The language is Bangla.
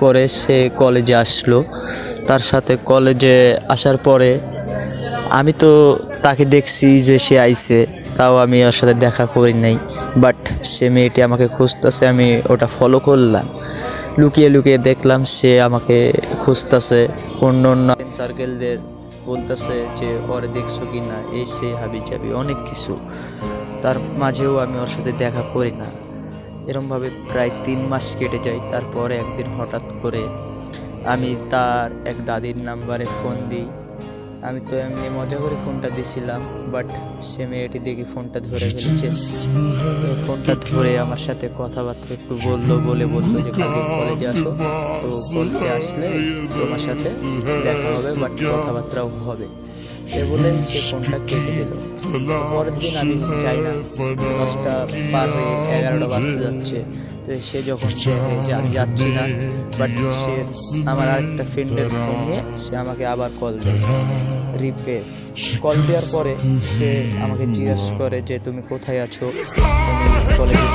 পরে সে কলেজে আসলো। তার সাথে কলেজে আসার পরে আমি তো তাকে দেখছি যে সে আইছে, তাও আমি ওর সাথে দেখা করি নাই। বাট সে মেয়েটি আমাকে খুঁজতেছে, আমি ওটা ফলো করলাম। লুকিয়ে লুকিয়ে দেখলাম সে আমাকে খুঁজতেছে। অন্য অন্য সার্কেলদের বলতেছে যে ওরে দেখছো কি না, এই সে হাবি যাবি অনেক কিছু। তার মাঝেও আমি ওর সাথে দেখা করি না। এরমভাবে প্রায় 3 মাস কেটে যায়। তারপরে একদিন হঠাৎ করে আমি তার এক দাদির নাম্বারে ফোন দিই। আমি তো এমনি মজা করে ফোনটা দিছিলাম, বাট সে মেয়েটি দেখি ফোনটা ধরে ফেলেছে। ফোনটা ধরে আমার সাথে কথাবার্তা একটু বললো যে কালকে কলেজে আসো, তো কলেজে আসলে তোমার সাথে দেখা হবে, বাট কথাবার্তাও হবে। এ বলেই সে ফোনটা কেটে দিল। পরের দিন আমি যাই না, 10টা পার হয়ে 11টা বাজতে যাচ্ছে। তো সে যখন দেখে যে আমি যাচ্ছি না, বাট সে আমার আরেকটা ফ্রেন্ডের ফোন নিয়ে সে আমাকে আবার কল দেয়। কল দেওয়ার পরে সে আমাকে জিজ্ঞেস করে যে তুমি কোথায় আছো, তুমি কলেজে